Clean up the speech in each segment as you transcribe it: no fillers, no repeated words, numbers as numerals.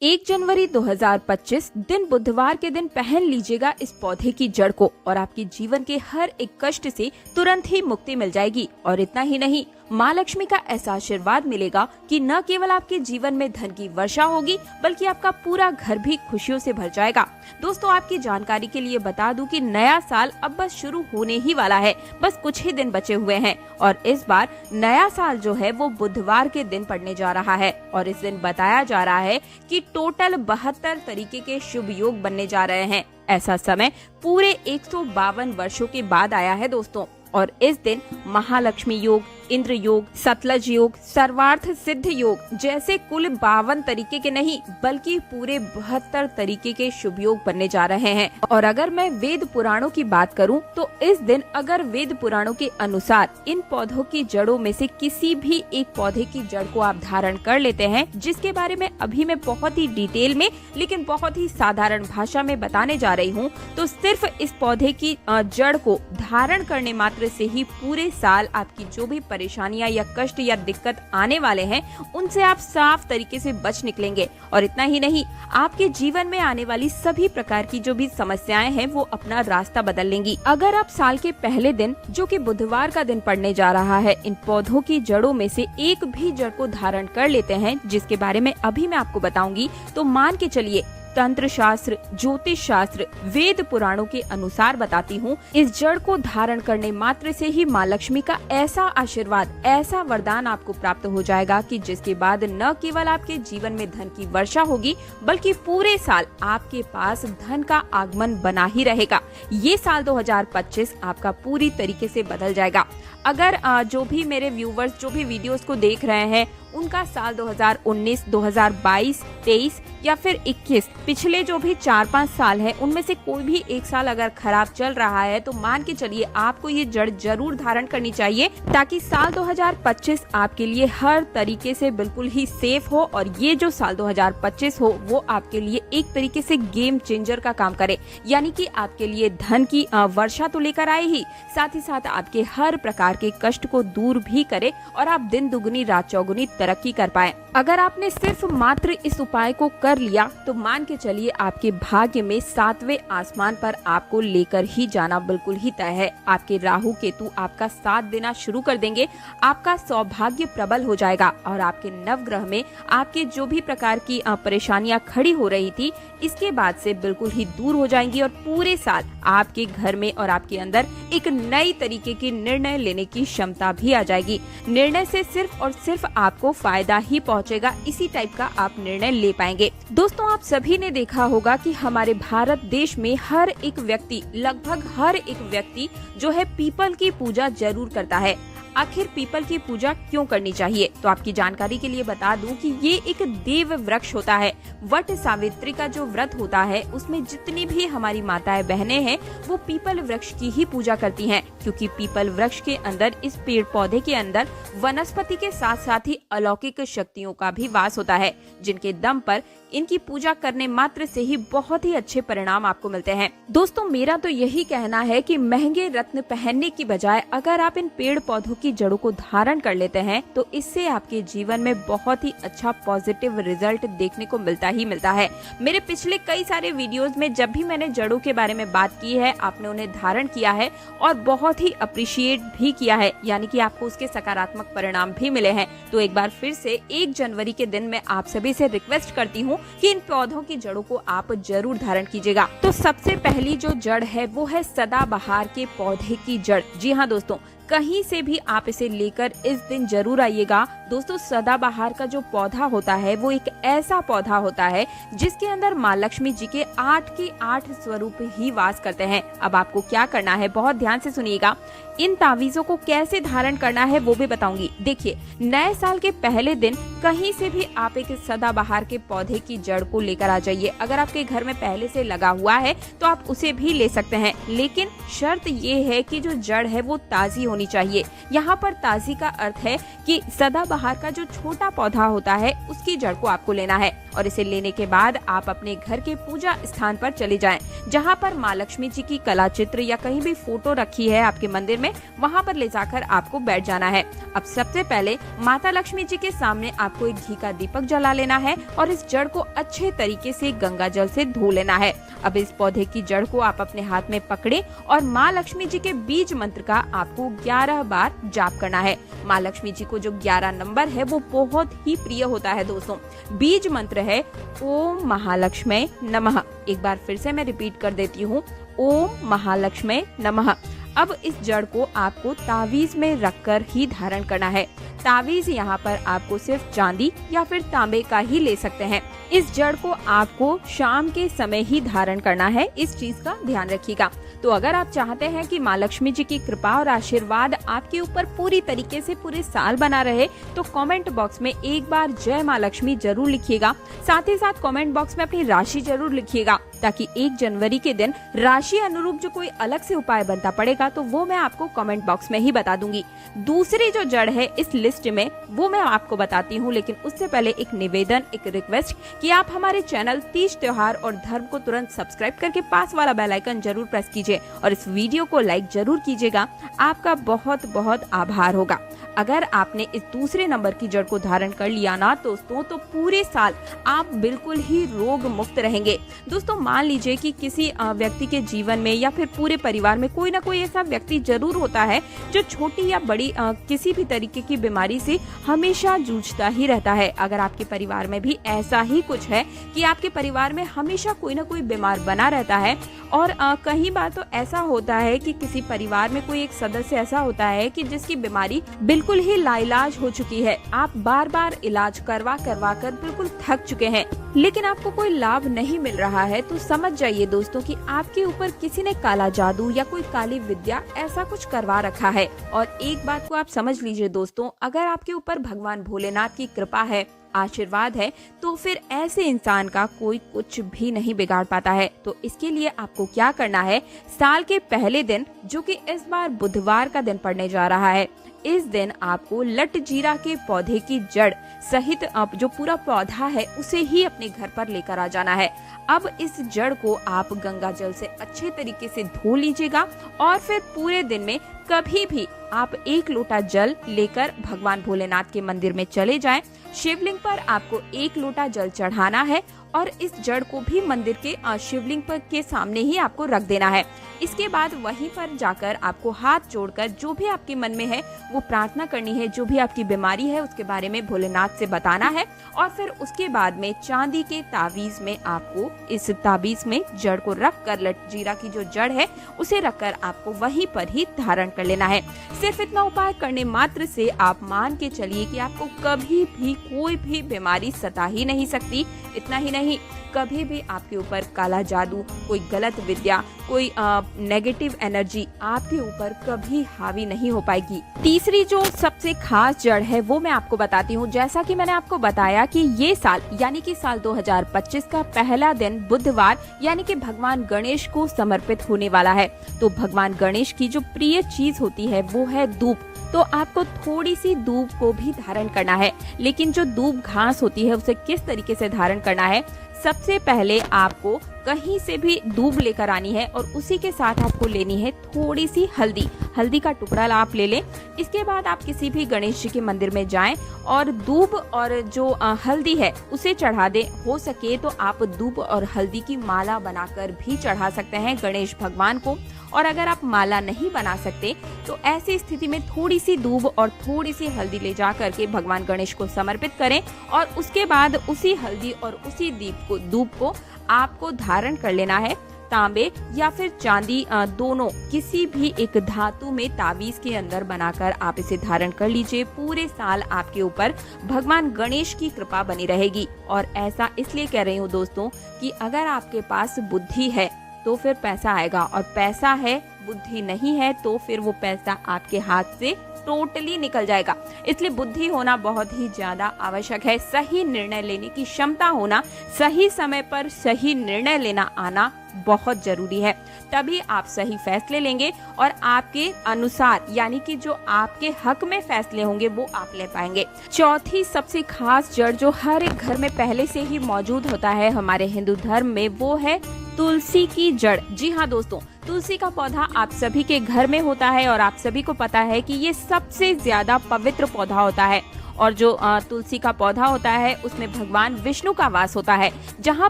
1 जनवरी 2025 दिन बुधवार के दिन पहन लीजिएगा इस पौधे की जड़ को और आपके जीवन के हर एक कष्ट से तुरंत ही मुक्ति मिल जाएगी। और इतना ही नहीं, माँ लक्ष्मी का ऐसा आशीर्वाद मिलेगा कि न केवल आपके जीवन में धन की वर्षा होगी बल्कि आपका पूरा घर भी खुशियों से भर जाएगा। दोस्तों, आपकी जानकारी के लिए बता दूं कि नया साल अब बस शुरू होने ही वाला है, बस कुछ ही दिन बचे हुए हैं और इस बार नया साल जो है वो बुधवार के दिन पड़ने जा रहा है। और इस दिन बताया जा रहा है कि टोटल 72 तरीके के शुभ योग बनने जा रहे हैं। ऐसा समय पूरे 152 वर्षों के बाद आया है दोस्तों। और इस दिन महालक्ष्मी योग, इंद्र योग, सतलज योग, सर्वार्थ सिद्ध योग जैसे कुल 52 तरीके के नहीं बल्कि पूरे 72 तरीके के शुभ योग बनने जा रहे हैं। और अगर मैं वेद पुराणों की बात करूं तो इस दिन अगर वेद पुराणों के अनुसार इन पौधों की जड़ों में से किसी भी एक पौधे की जड़ को आप धारण कर लेते हैं, जिसके बारे में अभी मैं बहुत ही डिटेल में लेकिन बहुत ही साधारण भाषा में बताने जा रही हूँ, तो सिर्फ इस पौधे की जड़ को धारण करने मात्र से ही पूरे साल आपकी जो भी परेशानियां या कष्ट या दिक्कत आने वाले हैं उनसे आप साफ तरीके से बच निकलेंगे। और इतना ही नहीं, आपके जीवन में आने वाली सभी प्रकार की जो भी समस्याएं हैं वो अपना रास्ता बदल लेंगी। अगर आप साल के पहले दिन जो कि बुधवार का दिन पड़ने जा रहा है, इन पौधों की जड़ों में से एक भी जड़ को धारण कर लेते हैं, जिसके बारे में अभी मैं आपको बताऊंगी, तो मान के चलिए तंत्र शास्त्र, ज्योतिष शास्त्र, वेद पुराणों के अनुसार बताती हूँ, इस जड़ को धारण करने मात्र से ही माँ लक्ष्मी का ऐसा आशीर्वाद, ऐसा वरदान आपको प्राप्त हो जाएगा कि जिसके बाद न केवल आपके जीवन में धन की वर्षा होगी बल्कि पूरे साल आपके पास धन का आगमन बना ही रहेगा। ये साल 2025 आपका पूरी तरीके से बदल जाएगा। अगर जो भी मेरे व्यूवर्स जो भी वीडियोस को देख रहे हैं उनका साल 2019, 2022, 23 या फिर 21 पिछले जो भी 4-5 साल है उनमें से कोई भी एक साल अगर खराब चल रहा है तो मान के चलिए आपको ये जड़ जरूर धारण करनी चाहिए, ताकि साल 2025 आपके लिए हर तरीके से बिल्कुल ही सेफ हो और ये जो साल 2025 हो वो आपके लिए एक तरीके से गेम चेंजर का काम करे। यानी कि आपके लिए धन की वर्षा तो लेकर आए ही, साथ ही साथ आपके हर प्रकार के कष्ट को दूर भी करे और आप दिन दुगनी रात चौगुनी तरक्की कर पाए। अगर आपने सिर्फ मात्र इस उपाय को कर लिया तो मान के चलिए आपके भाग्य में 7वें आसमान पर आपको लेकर ही जाना बिल्कुल ही तय है। आपके राहु केतु आपका साथ देना शुरू कर देंगे, आपका सौभाग्य प्रबल हो जाएगा और आपके नवग्रह में आपके जो भी प्रकार की परेशानियां खड़ी हो रही थी इसके बाद से बिल्कुल ही दूर हो जाएंगी और पूरे साल आपके घर में और आपके अंदर एक नई तरीके की निर्णय लेने की क्षमता भी आ जाएगी। निर्णय से सिर्फ और सिर्फ आपको फायदा ही पहुंचेगा, इसी टाइप का आप निर्णय ले पाएंगे। दोस्तों, आप सभी ने देखा होगा कि हमारे भारत देश में हर एक व्यक्ति, लगभग हर एक व्यक्ति जो है पीपल की पूजा जरूर करता है। आखिर पीपल की पूजा क्यों करनी चाहिए, तो आपकी जानकारी के लिए बता दूं कि ये एक देव वृक्ष होता है। वट सावित्री का जो व्रत होता है उसमें जितनी भी हमारी माताएं बहनें हैं वो पीपल वृक्ष की ही पूजा करती हैं, क्योंकि पीपल वृक्ष के अंदर, इस पेड़ पौधे के अंदर वनस्पति के साथ साथ ही अलौकिक शक्तियों का भी वास होता है, जिनके दम पर इनकी पूजा करने मात्र से ही बहुत ही अच्छे परिणाम आपको मिलते हैं। दोस्तों, मेरा तो यही कहना है कि महंगे रत्न पहनने की बजाय अगर आप इन पेड़ पौधों की जड़ों को धारण कर लेते हैं तो इससे आपके जीवन में बहुत ही अच्छा पॉजिटिव रिजल्ट देखने को मिलता ही मिलता है। मेरे पिछले कई सारे वीडियोस में जब भी मैंने जड़ों के बारे में बात की है, आपने उन्हें धारण किया है और बहुत ही अप्रिशिएट भी किया है, यानी कि आपको उसके सकारात्मक परिणाम भी मिले हैं। तो एक बार फिर से 1 जनवरी के दिन मैं आप सभी से रिक्वेस्ट करती हूँ कि इन पौधों की जड़ों को आप जरूर धारण कीजिएगा। तो सबसे पहली जो जड़ है वो है सदाबहार के पौधे की जड़। जी हाँ दोस्तों, कहीं से भी आप इसे लेकर इस दिन जरूर आइएगा। दोस्तों, सदाबहार का जो पौधा होता है वो एक ऐसा पौधा होता है जिसके अंदर माँ लक्ष्मी जी के 8 के 8 स्वरूप ही वास करते हैं। अब आपको क्या करना है, बहुत ध्यान से सुनिएगा। इन तावीजों को कैसे धारण करना है वो भी बताऊंगी। देखिए, नए साल के पहले दिन कहीं से भी आप एक सदाबहार के पौधे की जड़ को लेकर आ जाइए। अगर आपके घर में पहले से लगा हुआ है तो आप उसे भी ले सकते हैं, लेकिन शर्त ये है कि जो जड़ है वो ताजी होनी होनी चाहिए। यहाँ पर ताजी का अर्थ है कि सदाबहार का जो छोटा पौधा होता है उसकी जड़ को आपको लेना है और इसे लेने के बाद आप अपने घर के पूजा स्थान पर चले जाएं, जहाँ पर माँ लक्ष्मी जी की कला चित्र या कहीं भी फोटो रखी है आपके मंदिर में, वहाँ पर ले जाकर आपको बैठ जाना है। अब सबसे पहले माता लक्ष्मी जी के सामने आपको एक घी का दीपक जला लेना है और इस जड़ को अच्छे तरीके से गंगा जल से धो लेना है। अब इस पौधे की जड़ को आप अपने हाथ में पकड़े और माँ लक्ष्मी जी के बीज मंत्र का आपको 11 बार जाप करना है। माँ लक्ष्मी जी को जो 11 नंबर है वो बहुत ही प्रिय होता है दोस्तों। बीज मंत्र है ओम महालक्ष्मी नमः। एक बार फिर से मैं रिपीट कर देती हूँ, ओम महालक्ष्मी नमः। अब इस जड़ को आपको तावीज में रखकर ही धारण करना है। तावीज यहाँ पर आपको सिर्फ चांदी या फिर तांबे का ही ले सकते हैं। इस जड़ को आपको शाम के समय ही धारण करना है, इस चीज का ध्यान रखिएगा। तो अगर आप चाहते हैं कि माँ लक्ष्मी जी की कृपा और आशीर्वाद आपके ऊपर पूरी तरीके से पूरे साल बना रहे, तो कमेंट बॉक्स में एक बार जय माँ लक्ष्मी जरूर लिखिएगा। साथ ही साथ कमेंट बॉक्स में अपनी राशि जरूर लिखिएगा, ताकि 1 जनवरी के दिन राशि अनुरूप जो कोई अलग से उपाय बनता पड़ेगा तो वो मैं आपको कमेंट बॉक्स में ही बता दूंगी। दूसरी जो जड़ है इस लिस्ट में वो मैं आपको बताती हूँ, लेकिन उससे पहले एक निवेदन, एक रिक्वेस्ट कि आप हमारे चैनल तीज त्योहार और धर्म को तुरंत सब्सक्राइब करके पास वाला बेल आइकन जरूर प्रेस कीजिए और इस वीडियो को लाइक जरूर कीजिएगा। आपका बहुत बहुत आभार होगा। अगर आपने इस दूसरे नंबर की जड़ को धारण कर लिया ना दोस्तों, तो पूरे साल आप बिल्कुल ही रोग मुक्त रहेंगे। दोस्तों मान लीजिए कि किसी व्यक्ति के जीवन में या फिर पूरे परिवार में कोई ना कोई ऐसा व्यक्ति जरूर होता है जो छोटी या बड़ी किसी भी तरीके की बीमारी से हमेशा जूझता ही रहता है। अगर आपके परिवार में भी ऐसा ही कुछ है कि आपके परिवार में हमेशा कोई ना कोई बीमार बना रहता है और कई बार तो ऐसा होता है कि किसी परिवार में कोई एक सदस्य ऐसा होता है कि जिसकी बीमारी बिल्कुल ही लाइलाज हो चुकी है। आप बार बार इलाज करवा कर बिल्कुल थक चुके हैं, लेकिन आपको कोई लाभ नहीं मिल रहा है, तो समझ जाइए दोस्तों कि आपके ऊपर किसी ने काला जादू या कोई काली विद्या ऐसा कुछ करवा रखा है। और एक बात को आप समझ लीजिए दोस्तों, अगर आपके ऊपर भगवान भोलेनाथ की कृपा है, आशीर्वाद है, तो फिर ऐसे इंसान का कोई कुछ भी नहीं बिगाड़ पाता है। तो इसके लिए आपको क्या करना है, साल के पहले दिन जो कि इस बार बुधवार का दिन पड़ने जा रहा है, इस दिन आपको लट जीरा के पौधे की जड़ सहित जो पूरा पौधा है उसे ही अपने घर पर लेकर आ जाना है। अब इस जड़ को आप गंगा जल से अच्छे तरीके से धो लीजिएगा और फिर पूरे दिन में कभी भी आप 1 लोटा जल लेकर भगवान भोलेनाथ के मंदिर में चले जाएं। शिवलिंग पर आपको 1 लोटा जल चढ़ाना है और इस जड़ को भी मंदिर के शिवलिंग पर के सामने ही आपको रख देना है। इसके बाद वहीं पर जाकर आपको हाथ जोड़कर जो भी आपके मन में है वो प्रार्थना करनी है, जो भी आपकी बीमारी है उसके बारे में भोलेनाथ से बताना है और फिर उसके बाद में चांदी के ताबीज में आपको इस ताबीज में जड़ को रख कर, लट जीरा की जो जड़ है उसे रखकर आपको वहीं पर ही धारण कर लेना है। सिर्फ इतना उपाय करने मात्र से आप मान के चलिए कि आपको कभी भी कोई भी बीमारी सता ही नहीं सकती। इतना ही नहीं, कभी भी आपके ऊपर काला जादू, कोई गलत विद्या, कोई नेगेटिव एनर्जी आपके ऊपर कभी हावी नहीं हो पाएगी। तीसरी जो सबसे खास जड़ है वो मैं आपको बताती हूँ। जैसा कि मैंने आपको बताया कि ये साल यानी कि साल 2025 का पहला दिन बुधवार यानी कि भगवान गणेश को समर्पित होने वाला है। तो भगवान गणेश की जो प्रिय चीज होती है वो है दूब। तो आपको थोड़ी सी दूब को भी धारण करना है, लेकिन जो दूब घास होती है उसे किस तरीके से धारण करना है, सबसे पहले आपको कहीं से भी दूब लेकर आनी है और उसी के साथ आपको लेनी है थोड़ी सी हल्दी का टुकड़ा आप ले लें। इसके बाद आप किसी भी गणेश जी के मंदिर में जाएं और दूब और जो हल्दी है उसे चढ़ा दें। हो सके तो आप दूब और हल्दी की माला बनाकर भी चढ़ा सकते हैं गणेश भगवान को। और अगर आप माला नहीं बना सकते तो ऐसी स्थिति में थोड़ी सी दूब और थोड़ी सी हल्दी ले जा करके भगवान गणेश को समर्पित करें और उसके बाद उसी हल्दी और उसी दूब को आपको धारण कर लेना है। तांबे या फिर चांदी दोनों किसी भी एक धातु में ताबीज के अंदर बनाकर आप इसे धारण कर लीजिए। पूरे साल आपके ऊपर भगवान गणेश की कृपा बनी रहेगी। और ऐसा इसलिए कह रही हूँ दोस्तों कि अगर आपके पास बुद्धि है तो फिर पैसा आएगा, और पैसा है बुद्धि नहीं है तो फिर वो पैसा आपके हाथ से टोटली निकल जाएगा। इसलिए बुद्धि होना बहुत ही ज्यादा आवश्यक है। सही निर्णय लेने की क्षमता होना, सही समय पर सही निर्णय लेना आना बहुत जरूरी है। तभी आप सही फैसले लेंगे और आपके अनुसार, यानी कि जो आपके हक में फैसले होंगे वो आप ले पाएंगे। चौथी सबसे खास जड़ जो हर एक घर में पहले से ही मौजूद होता है हमारे हिंदू धर्म में, वो है तुलसी की जड़। जी हाँ दोस्तों, तुलसी का पौधा आप सभी के घर में होता है और आप सभी को पता है कि ये सबसे ज्यादा पवित्र पौधा होता है। और जो तुलसी का पौधा होता है उसमें भगवान विष्णु का वास होता है। जहाँ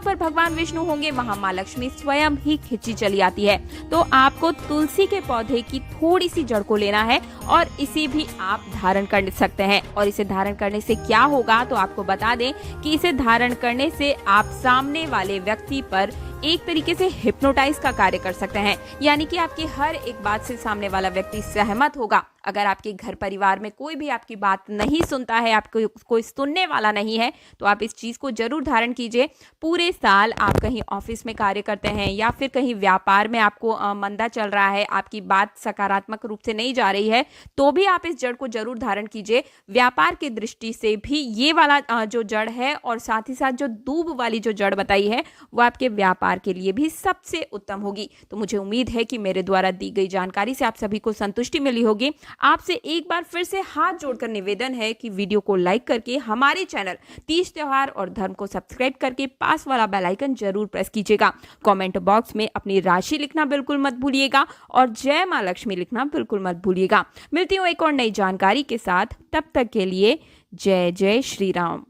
पर भगवान विष्णु होंगे वहाँ माँ लक्ष्मी स्वयं ही खिंची चली आती है। तो आपको तुलसी के पौधे की थोड़ी सी जड़ को लेना है और इसे भी आप धारण कर सकते हैं। और इसे धारण करने से क्या होगा, तो आपको बता दें कि इसे धारण करने से आप सामने वाले व्यक्ति पर एक तरीके से हिप्नोटाइज का कार्य कर सकते हैं। यानी कि आपकी हर एक बात से सामने वाला व्यक्ति सहमत होगा। अगर आपके घर परिवार में कोई भी आपकी बात नहीं सुनता है, आपको कोई सुनने वाला नहीं है, तो आप इस चीज को जरूर धारण कीजिए। पूरे साल आप कहीं ऑफिस में कार्य करते हैं या फिर कहीं व्यापार में आपको मंदा चल रहा है, आपकी बात सकारात्मक रूप से नहीं जा रही है, तो भी आप इस जड़ को जरूर धारण कीजिए। व्यापार की दृष्टि से भी ये वाला जो जड़ है और साथ ही साथ जो दूब वाली जो जड़ बताई है वो आपके व्यापार के लिए भी सबसे उत्तम होगी। तो मुझे उम्मीद है कि मेरे द्वारा दी गई जानकारी से आप सभी को संतुष्टि मिली होगी। आपसे एक बार फिर से हाथ जोड़कर निवेदन है कि वीडियो को लाइक करके हमारे चैनल तीज त्योहार और धर्म को सब्सक्राइब करके पास वाला बेल आइकन जरूर प्रेस कीजिएगा। कमेंट बॉक्स में अपनी राशि लिखना बिल्कुल मत भूलिएगा और जय मां लक्ष्मी लिखना बिल्कुल मत भूलिएगा। मिलती हूँ एक और नई जानकारी के साथ, तब तक के लिए जय जय श्री राम।